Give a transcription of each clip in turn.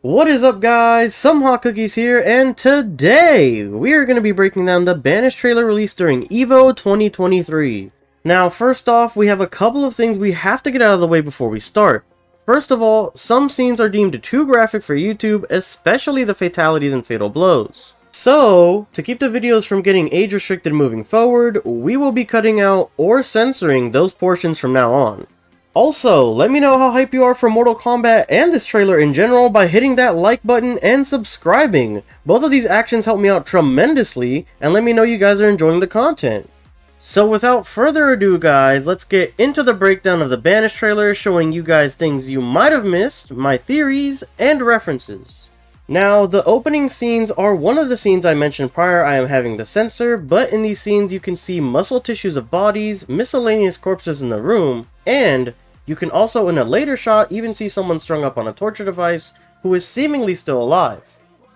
What is up, guys? Somehotcookies here, and today we are going to be breaking down the Banished trailer released during EVO 2023. Now, first off, we have a couple of things we have to get out of the way before we start. First of all, some scenes are deemed too graphic for YouTube, especially the fatalities and fatal blows. So, to keep the videos from getting age restricted moving forward, we will be cutting out or censoring those portions from now on. Also, let me know how hype you are for Mortal Kombat and this trailer in general by hitting that like button and subscribing. Both of these actions help me out tremendously, and let me know you guys are enjoying the content. So without further ado, guys, let's get into the breakdown of the Banished trailer, showing you guys things you might have missed, my theories, and references. Now, the opening scenes are one of the scenes I mentioned prior I am having to censor, but in these scenes you can see muscle tissues of bodies, miscellaneous corpses in the room, and you can also, in a later shot, even see someone strung up on a torture device who is seemingly still alive.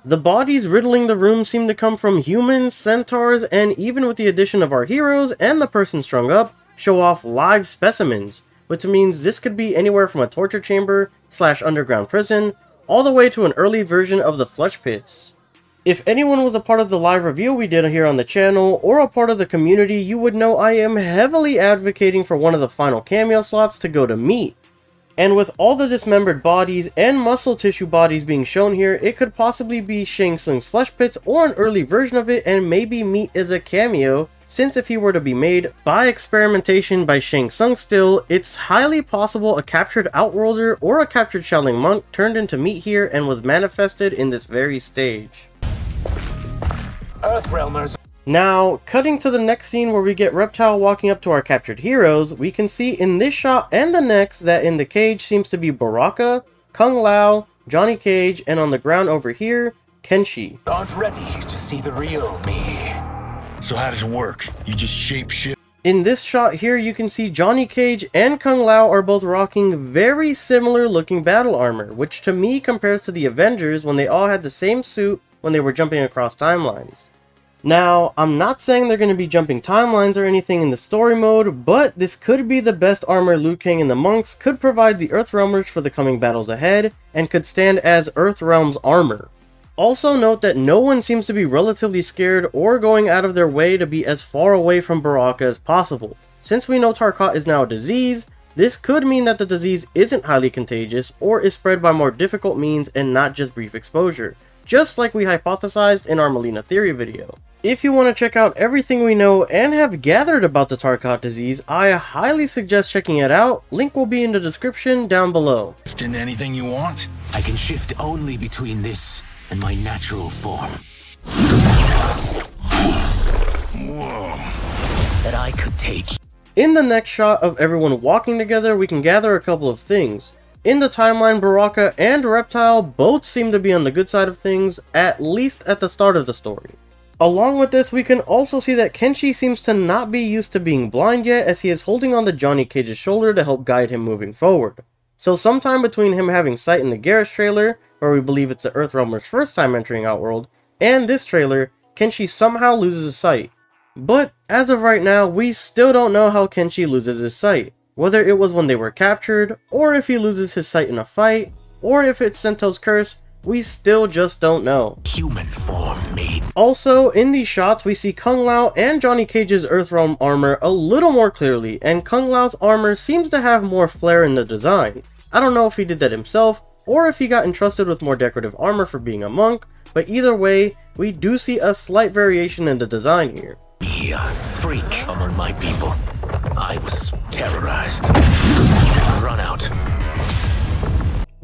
The bodies riddling the room seem to come from humans, centaurs, and even with the addition of our heroes and the person strung up, show off live specimens, which means this could be anywhere from a torture chamber / underground prison, all the way to an early version of the flesh pits. If anyone was a part of the live review we did here on the channel, or a part of the community, you would know I am heavily advocating for one of the final cameo slots to go to meat. And with all the dismembered bodies and muscle tissue bodies being shown here, it could possibly be Shang Tsung's flesh pits or an early version of it, and maybe meat is a cameo, since if he were to be made by experimentation by Shang Tsung still, it's highly possible a captured Outworlder or a captured Shaolin monk turned into meat here and was manifested in this very stage. Earthrealmers. Now, cutting to the next scene where we get Reptile walking up to our captured heroes, we can see in this shot and the next that in the cage seems to be Baraka, Kung Lao, Johnny Cage, and on the ground over here, Quan Chi. Aren't ready to see the real me. So how does it work? You just shape shit? In this shot here, you can see Johnny Cage and Kung Lao are both rocking very similar looking battle armor, which to me compares to the Avengers when they all had the same suit when they were jumping across timelines. Now, I'm not saying they're going to be jumping timelines or anything in the story mode, but this could be the best armor Liu Kang and the monks could provide the Earthrealmers for the coming battles ahead, and could stand as Earthrealm's armor. Also note that no one seems to be relatively scared or going out of their way to be as far away from Baraka as possible. Since we know Tarkat is now a disease, this could mean that the disease isn't highly contagious or is spread by more difficult means and not just brief exposure, just like we hypothesized in our Melina theory video. If you want to check out everything we know and have gathered about the Tarkat disease, I highly suggest checking it out. Link will be in the description down below. Shift into anything you want? I can shift only between this and my natural form. Whoa. That I could take. In the next shot of everyone walking together, we can gather a couple of things. In the timeline, Baraka and Reptile both seem to be on the good side of things, at least at the start of the story. Along with this, we can also see that Quan Chi seems to not be used to being blind yet, as he is holding on to Johnny Cage's shoulder to help guide him moving forward. So sometime between him having sight in the Garrus trailer, where we believe it's the Earthrealmer's first time entering Outworld, and this trailer, Quan Chi somehow loses his sight. But as of right now, we still don't know how Quan Chi loses his sight. Whether it was when they were captured, or if he loses his sight in a fight, or if it's Sento's curse, we still just don't know. Human form made. Also, in these shots, we see Kung Lao and Johnny Cage's Earthrealm armor a little more clearly, and Kung Lao's armor seems to have more flair in the design. I don't know if he did that himself, or if he got entrusted with more decorative armor for being a monk, but either way, we do see a slight variation in the design here. Be a freak among my people. I was terrorized. Run out.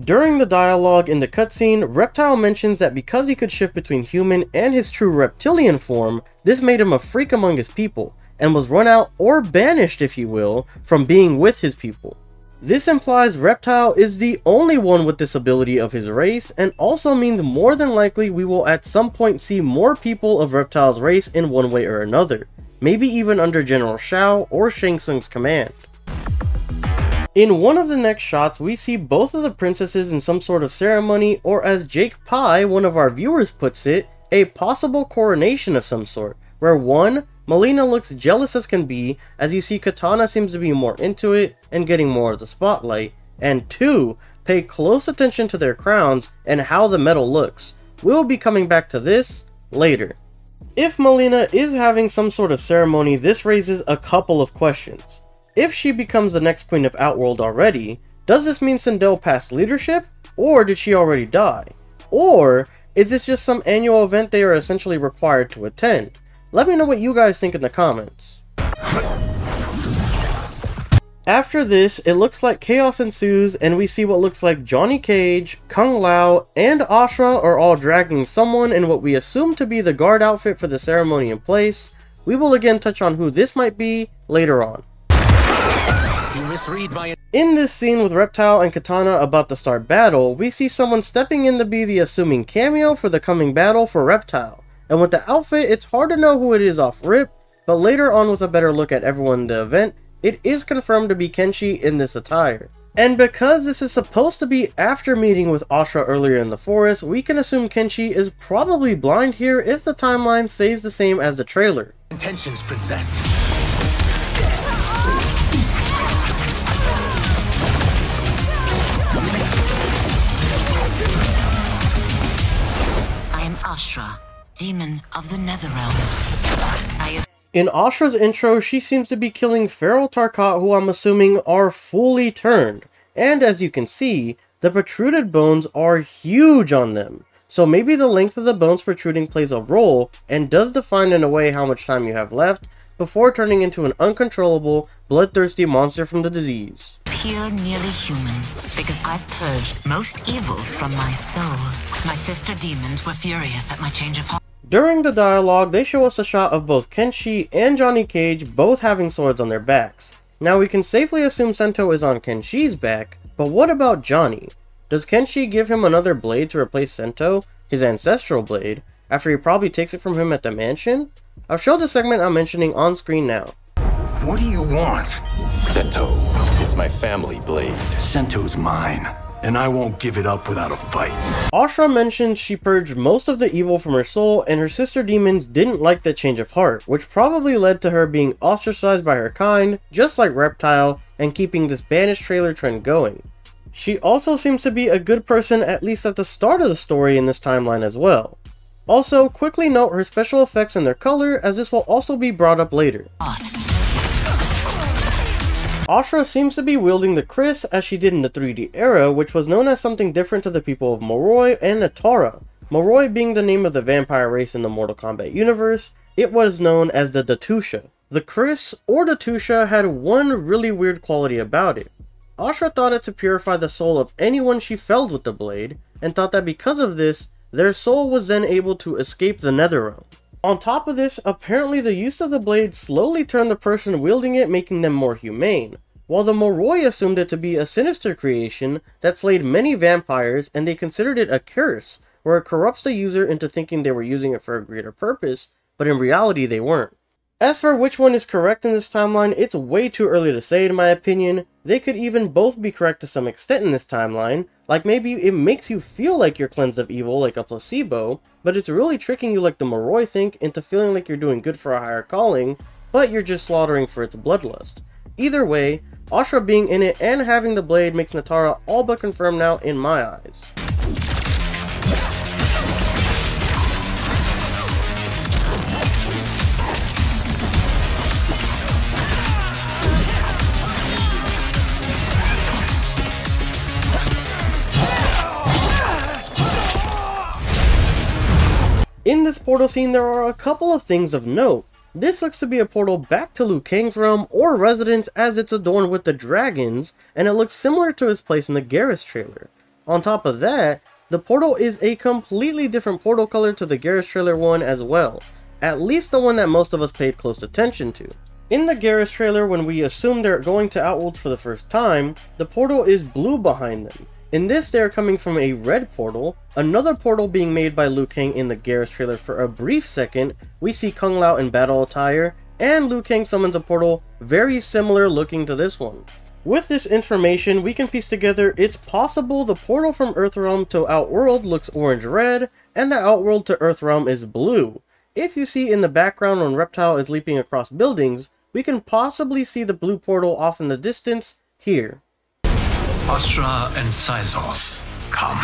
During the dialogue in the cutscene, Reptile mentions that because he could shift between human and his true reptilian form, this made him a freak among his people, and was run out or banished, if you will, from being with his people. This implies Reptile is the only one with this ability of his race, and also means more than likely we will at some point see more people of Reptile's race in one way or another, maybe even under General Shao or Shang Tsung's command. In one of the next shots, we see both of the princesses in some sort of ceremony, or as Jake Pye, one of our viewers, puts it, a possible coronation of some sort, where one, Melina looks jealous as can be, as you see Katana seems to be more into it and getting more of the spotlight, and two, Pay close attention to their crowns and how the metal looks. We'll be coming back to this later. If Mileena is having some sort of ceremony, this raises a couple of questions. If she becomes the next queen of Outworld already, does this mean Sindel passed leadership? Or did she already die? Or is this just some annual event they are essentially required to attend? Let me know what you guys think in the comments. After this, it looks like chaos ensues and we see what looks like Johnny Cage, Kung Lao, and Ashrah are all dragging someone in what we assume to be the guard outfit for the ceremony in place. We will again touch on who this might be later on. You misread my... In this scene with Reptile and Katana about to start battle, we see someone stepping in to be the assuming cameo for the coming battle for Reptile. And with the outfit, it's hard to know who it is off rip, but later on with a better look at everyone in the event, it is confirmed to be Quan Chi in this attire. And because this is supposed to be after meeting with Ashrah earlier in the forest, we can assume Quan Chi is probably blind here if the timeline stays the same as the trailer. Intentions, princess. I am Ashrah, demon of the Netherrealm. In Ashrah's intro, she seems to be killing feral Tarkat who I'm assuming are fully turned. And as you can see, the protruded bones are huge on them. So maybe the length of the bones protruding plays a role and does define in a way how much time you have left before turning into an uncontrollable, bloodthirsty monster from the disease. Pure, nearly human, because I've purged most evil from my soul. My sister demons were furious at my change of heart. During the dialogue, they show us a shot of both Quan Chi and Johnny Cage both having swords on their backs. Now we can safely assume Sento is on Quan Chi's back, but what about Johnny? Does Quan Chi give him another blade to replace Sento, his ancestral blade, after he probably takes it from him at the mansion? I'll show the segment I'm mentioning on screen now. What do you want? Sento, it's my family blade. Sento's mine, and I won't give it up without a fight. Ashrah mentioned she purged most of the evil from her soul and her sister demons didn't like the change of heart, which probably led to her being ostracized by her kind, just like Reptile, and keeping this Banished trailer trend going. She also seems to be a good person at least at the start of the story in this timeline as well. Also, quickly note her special effects and their color, as this will also be brought up later. Ashrah seems to be wielding the Kris as she did in the 3D era, which was known as something different to the people of Moroi and Nitara. Moroi being the name of the vampire race in the Mortal Kombat universe, it was known as the Datusha. The Kris, or Datusha, had one really weird quality about it. Ashrah thought it to purify the soul of anyone she felled with the blade, and thought that because of this, their soul was then able to escape the Netherrealm. On top of this, apparently the use of the blade slowly turned the person wielding it, making them more humane, while the Moroi assumed it to be a sinister creation that slayed many vampires and they considered it a curse, where it corrupts the user into thinking they were using it for a greater purpose, but in reality they weren't. As for which one is correct in this timeline, it's way too early to say in my opinion. They could even both be correct to some extent in this timeline, like maybe it makes you feel like you're cleansed of evil like a placebo, but it's really tricking you like the Moroi think into feeling like you're doing good for a higher calling, but you're just slaughtering for its bloodlust. Either way, Ashrah being in it and having the blade makes Nitara all but confirmed now in my eyes. In this portal scene, there are a couple of things of note. This looks to be a portal back to Liu Kang's realm or residence, as it's adorned with the dragons, and it looks similar to his place in the Garrus trailer. On top of that, the portal is a completely different portal color to the Garrus trailer one as well, at least the one that most of us paid close attention to. In the Garrus trailer, when we assume they're going to Outworld for the first time, the portal is blue behind them. In this, they are coming from a red portal, another portal being made by Liu Kang in the Garrus trailer for a brief second. We see Kung Lao in battle attire, and Liu Kang summons a portal very similar looking to this one. With this information, we can piece together it's possible the portal from Earthrealm to Outworld looks orange-red, and the Outworld to Earthrealm is blue. If you see in the background when Reptile is leaping across buildings, we can possibly see the blue portal off in the distance here. Ashrah and Sizos, come.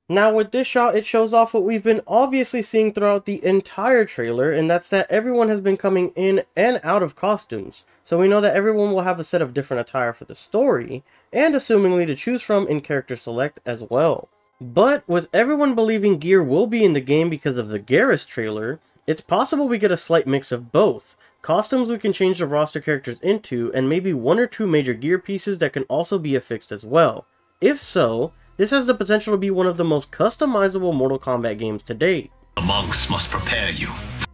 Now with this shot, it shows off what we've been obviously seeing throughout the entire trailer, and that's that everyone has been coming in and out of costumes. So we know that everyone will have a set of different attire for the story, and assumingly to choose from in character select as well. But with everyone believing gear will be in the game because of the Garrus trailer, it's possible we get a slight mix of both. Costumes we can change the roster characters into, and maybe one or two major gear pieces that can also be affixed as well. If so, this has the potential to be one of the most customizable Mortal Kombat games to date. The monks must prepare you.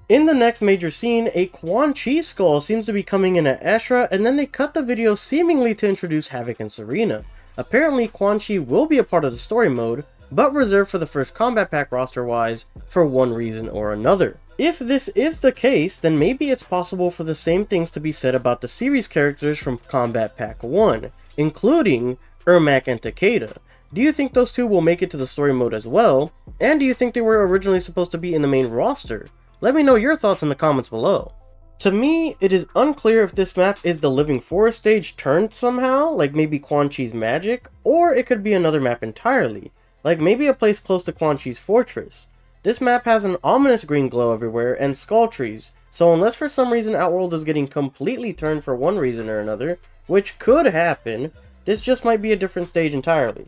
In the next major scene, a Quan Chi skull seems to be coming in at Ashrah, and then they cut the video seemingly to introduce Havik and Sareena. Apparently, Quan Chi will be a part of the story mode, but reserved for the first Kombat Pack roster-wise for one reason or another. If this is the case, then maybe it's possible for the same things to be said about the series characters from Kombat Pack 1, including Ermac and Takeda. Do you think those two will make it to the story mode as well? And do you think they were originally supposed to be in the main roster? Let me know your thoughts in the comments below. To me, it is unclear if this map is the Living Forest stage turned somehow, like maybe Quan Chi's magic, or it could be another map entirely, like maybe a place close to Quan Chi's fortress. This map has an ominous green glow everywhere and skull trees, so unless for some reason Outworld is getting completely turned for one reason or another, which could happen, this just might be a different stage entirely.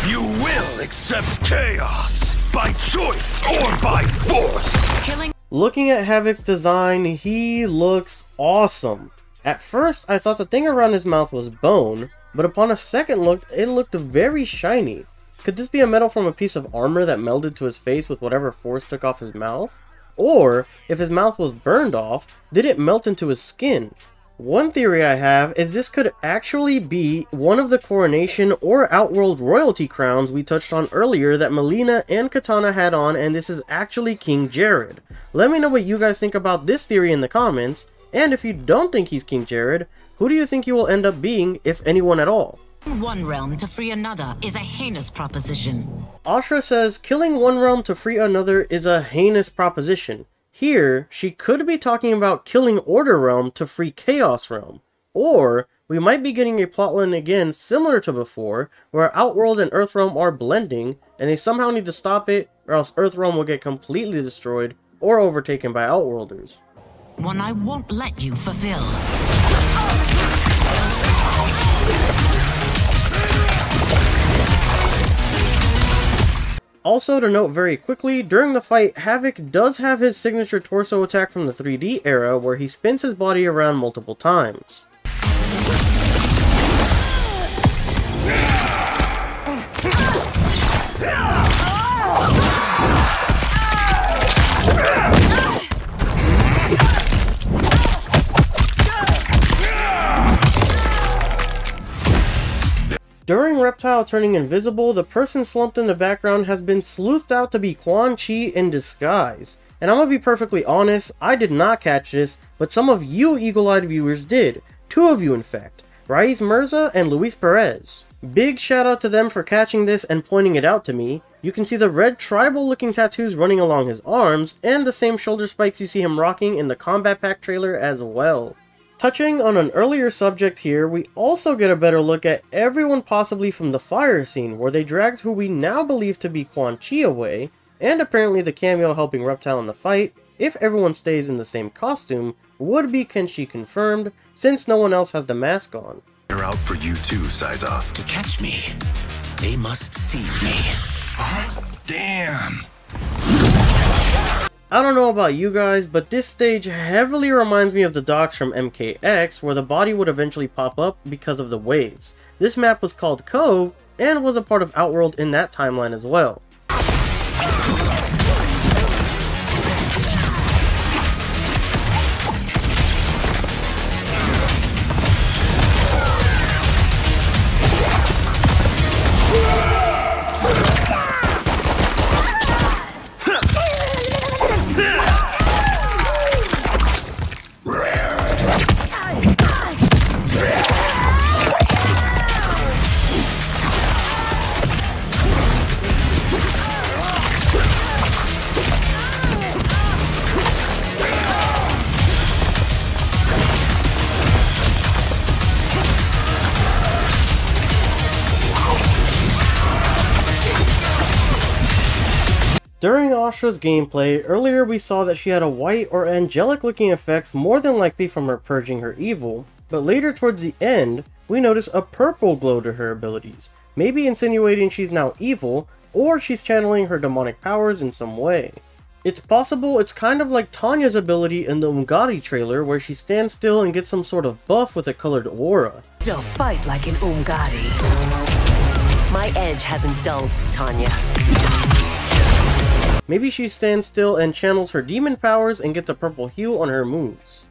You will accept chaos, by choice or by force! Looking at Havik's design, he looks awesome. At first, I thought the thing around his mouth was bone, but upon a second look, it looked very shiny. Could this be a metal from a piece of armor that melded to his face with whatever force took off his mouth? Or, if his mouth was burned off, did it melt into his skin? One theory I have is this could actually be one of the coronation or Outworld royalty crowns we touched on earlier that Mileena and Katana had on, and this is actually King Jared. Let me know what you guys think about this theory in the comments, and if you don't think he's King Jared, who do you think he will end up being, if anyone at all? One realm to free another is a heinous proposition. Ashrah says killing one realm to free another is a heinous proposition. Here, she could be talking about killing Order Realm to free Chaos Realm. Or, we might be getting a plotline again similar to before, where Outworld and Earthrealm are blending, and they somehow need to stop it, or else Earthrealm will get completely destroyed, or overtaken by Outworlders. One I won't let you fulfill. Also to note very quickly, during the fight, Havik does have his signature torso attack from the 3D era where he spins his body around multiple times. During Reptile turning invisible, the person slumped in the background has been sleuthed out to be Quan Chi in disguise. And I'm gonna be perfectly honest, I did not catch this, but some of you eagle-eyed viewers did. Two of you in fact, Raiz Mirza and Luis Perez. Big shout out to them for catching this and pointing it out to me. You can see the red tribal looking tattoos running along his arms, and the same shoulder spikes you see him rocking in the Kombat Pack trailer as well. Touching on an earlier subject here, we also get a better look at everyone possibly from the fire scene, where they dragged who we now believe to be Quan Chi away, and apparently the cameo helping Reptile in the fight, if everyone stays in the same costume, would be Kenshi confirmed, since no one else has the mask on. They're out for you too, Sizos. To catch me, they must see me. Huh? Damn! I don't know about you guys, but this stage heavily reminds me of the docks from MKX, where the body would eventually pop up because of the waves. This map was called Cove, and was a part of Outworld in that timeline as well. During Ashrah's gameplay, earlier we saw that she had a white or angelic looking effects more than likely from her purging her evil, but later towards the end, we notice a purple glow to her abilities, maybe insinuating she's now evil, or she's channeling her demonic powers in some way. It's possible it's kind of like Tanya's ability in the Umgadi trailer where she stands still and gets some sort of buff with a colored aura. Don't fight like an umgadi. My edge hasn't dulled, Tanya. Maybe she stands still and channels her demon powers and gets a purple hue on her moves.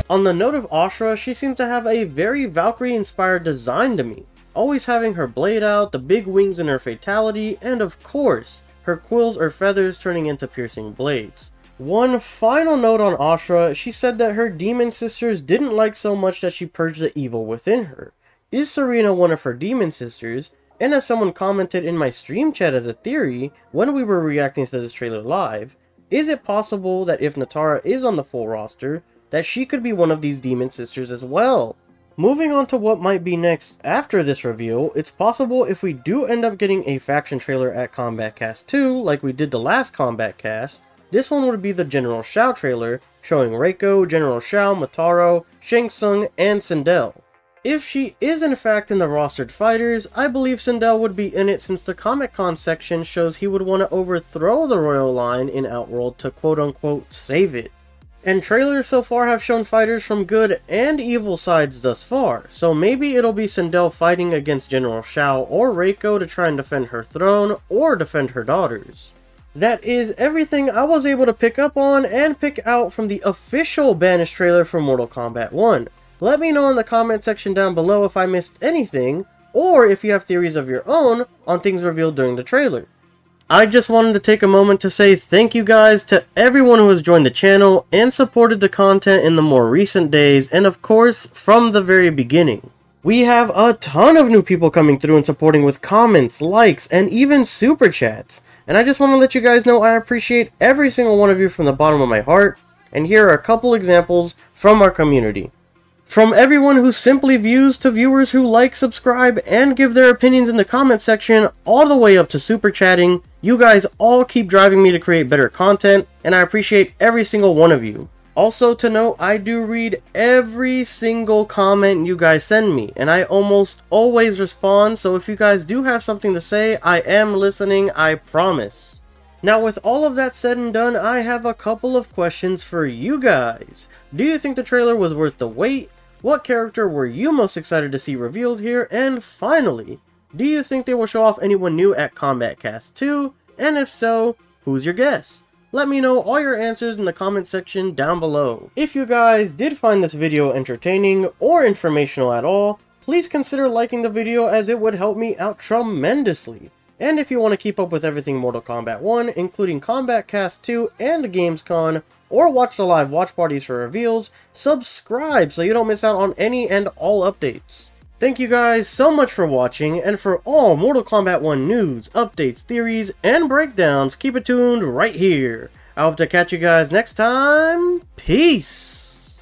On the note of Ashrah, she seems to have a very Valkyrie-inspired design to me, always having her blade out, the big wings in her fatality, and of course, her quills or feathers turning into piercing blades. One final note on Ashrah, she said that her demon sisters didn't like so much that she purged the evil within her. Is Sareena one of her demon sisters? And as someone commented in my stream chat as a theory, when we were reacting to this trailer live, is it possible that if Nitara is on the full roster, that she could be one of these demon sisters as well? Moving on to what might be next after this reveal, it's possible if we do end up getting a faction trailer at Kombat Kast 2, like we did the last Kombat Kast, this one would be the General Shao trailer, showing Reiko, General Shao, Motaro, Shang Tsung, and Sindel. If she is in fact in the rostered fighters, I believe Sindel would be in it since the Comic-Con section shows he would want to overthrow the royal line in Outworld to quote-unquote save it. And trailers so far have shown fighters from good and evil sides thus far, so maybe it'll be Sindel fighting against General Shao or Reiko to try and defend her throne or defend her daughters. That is everything I was able to pick up on and pick out from the official Banished trailer for Mortal Kombat 1. Let me know in the comment section down below if I missed anything, or if you have theories of your own on things revealed during the trailer. I just wanted to take a moment to say thank you guys to everyone who has joined the channel and supported the content in the more recent days, and of course, from the very beginning. We have a ton of new people coming through and supporting with comments, likes, and even super chats. And I just want to let you guys know I appreciate every single one of you from the bottom of my heart, and here are a couple examples from our community. From everyone who simply views to viewers who like, subscribe, and give their opinions in the comment section, all the way up to super chatting, you guys all keep driving me to create better content, and I appreciate every single one of you. Also to note, I do read every single comment you guys send me, and I almost always respond, so if you guys do have something to say, I am listening, I promise. Now with all of that said and done, I have a couple of questions for you guys. Do you think the trailer was worth the wait? What character were you most excited to see revealed here? And finally, do you think they will show off anyone new at Kombat Kast 2? And if so, who's your guess? Let me know all your answers in the comment section down below. If you guys did find this video entertaining or informational at all, please consider liking the video as it would help me out tremendously. And if you want to keep up with everything Mortal Kombat 1, including Kombat Kast 2 and gamescon, or watch the live watch parties for reveals, subscribe so you don't miss out on any and all updates. Thank you guys so much for watching, and for all Mortal Kombat 1 news, updates, theories, and breakdowns, keep it tuned right here. I hope to catch you guys next time. Peace!